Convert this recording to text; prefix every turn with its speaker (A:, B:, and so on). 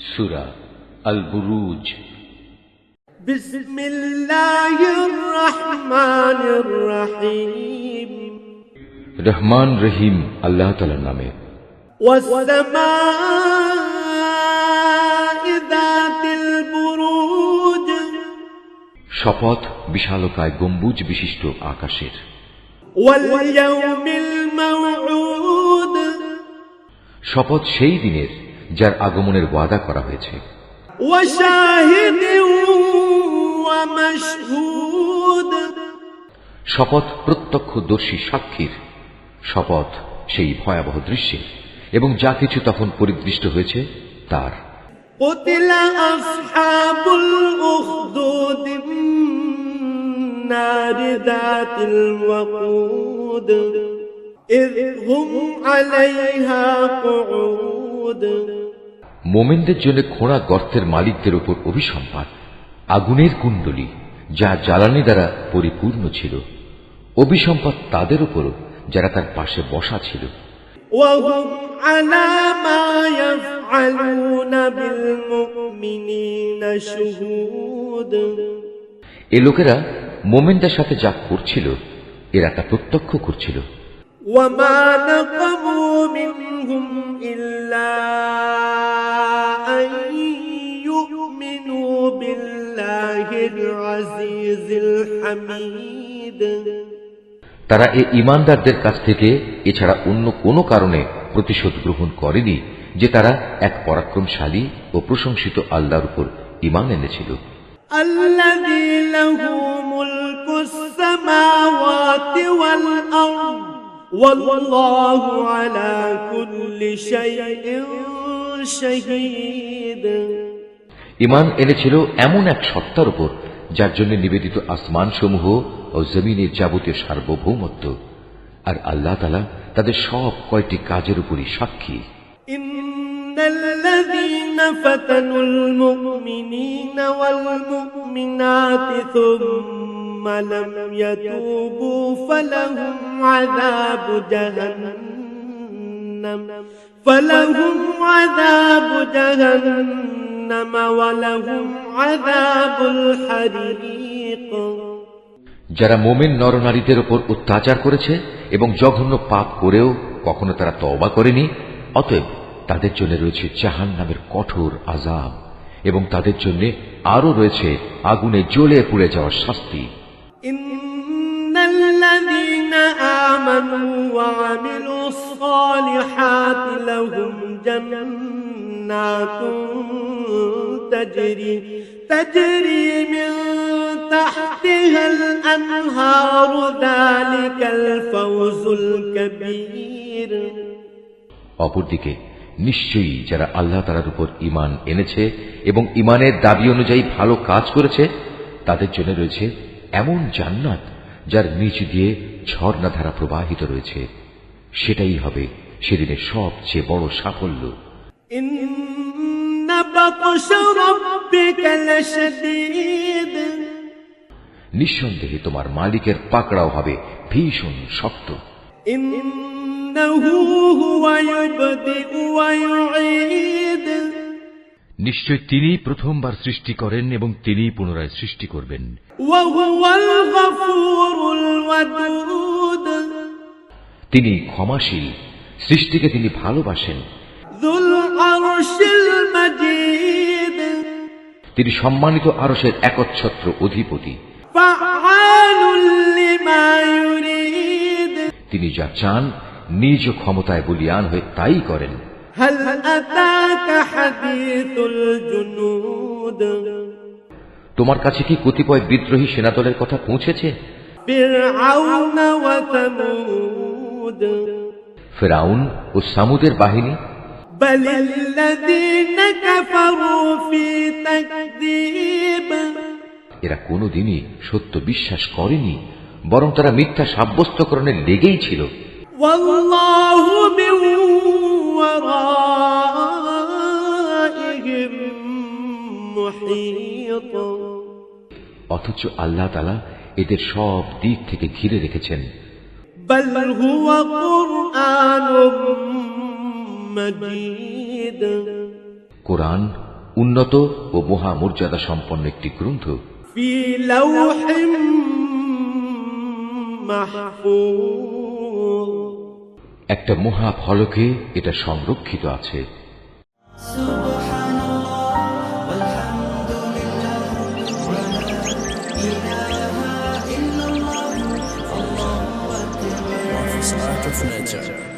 A: সূরা আল বুরুজ।
B: বিসমিল্লাহির রহমানির রহিম।
A: রহমান রহিম আল্লাহ তাআলার নামে।
B: ওয়াস-সামাই যাতিল বুরুজ।
A: শপথ বিশালকায় গম্বুজ বিশিষ্ট আকাশের।
B: ওয়াল ইয়াউমিল মাউউদ।
A: শপথ সেই দিনের যার আগমনের ওয়াদা করা হয়েছে।
B: ওয়া শাহিদিন ওয়া মাশহুদ।
A: শপথ প্রত্যক্ষদর্শী সাক্ষীর। শপথ সেই ভয়াবহ দৃশ্যের এবং যা কিছু তখন পরিদৃষ্ট হয়েছে তার।
B: কুতিলা আসহাবুল উখদুদ নারি যাতিল ওয়াকুদ ইয হুম আলাইহা কুউদ।
A: মোমেনদের জন্য খোঁড়া গর্তের মালিকদের উপর অভিসম্পাত আগুনের কুণ্ডলী যা জ্বালানি দ্বারা পরিপূর্ণ ছিল। অভিসম্পাত তাদের উপরও যারা তার পাশে বসা ছিল।
B: ওয়াহুম আলা মা ইয়াফআলুনা বিল মুমিনিনা শুহুদ।
A: এ লোকেরা মোমেনদের সাথে যা করছিল এরা তা প্রত্যক্ষ করছিল।
B: ওয়া মা নাকামু মিনহুম ইল্লা আন ইউমিনু বিল্লাহিল আজিজিল হামিদ।
A: তারা এই ঈমানদারদের কাছ থেকে এছাড়া অন্য কোনো কারণে প্রতিশোধ গ্রহণ করেনি যে তারা এক পরাক্রমশালী ও প্রশংসিত আল্লাহর উপর ঈমান এনেছিল।
B: আল্লাযী লাহু মুলকুস সামাওয়াতি ওয়াল আরদ ওয়াল্লাহু আলা কুল্লি শাইইন শাহীদ।
A: ঈমান এনেছিল এমন এক সত্তার উপর যার জন্য নিবেদিত আসমান সমূহ ও জমিনের যাবতীয় সার্বভৌমত্ব, আর আল্লাহ তাআলা তাদের সব কয়টি কাজের উপরই সাক্ষী।
B: ইন্নাল্লাযীনা ফাতানুল মুমিনিনা ওয়াল মুমিনাতি সুম্মা লাম ইয়াতুবু ফালাহুম আযাবু জাহান্নাম ওয়া লাহুম আযাবুল হারিক।
A: যারা মোমেন নরনারীদের উপর অত্যাচার করেছে এবং জঘন্য পাপ করেও কখনো তারা তওবা করেনি, অতএব তাদের জন্য রয়েছে জাহান্নামের কঠোর আযাব এবং তাদের জন্য আরো রয়েছে আগুনে জ্বলে পুড়ে যাওয়ার শাস্তি।
B: ইন্নাল্লাযীনা আমানু ওয়া আমিলুস সালিহাতি লাহুম জান্নাতুন তাজরি মিন তাহতিহাল আনহারু যালিকাল ফাওজুল কাবীর।
A: অপরদিকে নিশ্চয়ই যারা আল্লাহ তাআলার উপর ঈমান এনেছে এবং ঈমানের দাবি অনুযায়ী ভালো কাজ করেছে তাদের জন্য রয়েছে এমন জান্নাত যার নিচ দিয়ে ঝর্ণাধারা প্রবাহিত রয়েছে। সেটাই হবে সেদিনের সবচেয়ে বড় সাফল্য।
B: ইন্না বাতশা রাব্বিকা লাশাদীদ।
A: নিঃসন্দেহে তোমার মালিকের পাকড়াও হবে ভীষণ শক্ত।
B: ইন্নাহু হুয়া ইউবদিউ ওয়া ইউঈদ।
C: নিশ্চয় তিনি প্রথমবার সৃষ্টি করেন এবং তিনি পুনরায় সৃষ্টি করবেন।
B: ওয়া হুয়াল গফুরুল ওয়াদুদ।
A: তিনি ক্ষমাশীল, সৃষ্টিকে তিনি ভালোবাসেন।
B: যুল আরশিল মাজিদ।
A: তিনি সম্মানিত আরশের একচ্ছত্র অধিপতি।
B: ফাআলুল লিমা ইউরিদ।
A: তিনি যা চান নিজ ক্ষমতায় বলীয়ান হয়ে তাই করেন।
B: হাল আতাকা হাদিসুল জুনুদ।
A: তোমার কাছে কি কতিপয় বিদ্রোহী সেনাদলের কথা পৌঁছেছে?
B: ফিরআউন ওয়া সামুদ।
A: ফিরআউন ও সামুদের বাহিনী।
B: বালিল্লাযীনা কাফারু ফি তাকযীব।
A: এরা কোনোদিনই সত্য বিশ্বাস করেনি, বরং তারা মিথ্যা সাব্যস্তকরণে লেগেই ছিল।
B: ওয়াল্লাহু মিন ওয়ারাইহিম মুহীত।
A: অথচ আল্লাহ তাআলা এদের সব দিক থেকে ঘিরে রেখেছেন।
B: বাল হুয়া কুরআনুম মাজিদ।
A: কোরআন উন্নত ও মহামর্যাদা সম্পন্ন একটি গ্রন্থ
B: في لوح محفوظ
A: একটা মহা ফলকে এটা সংরক্ষিত আছে।
D: Art of nature.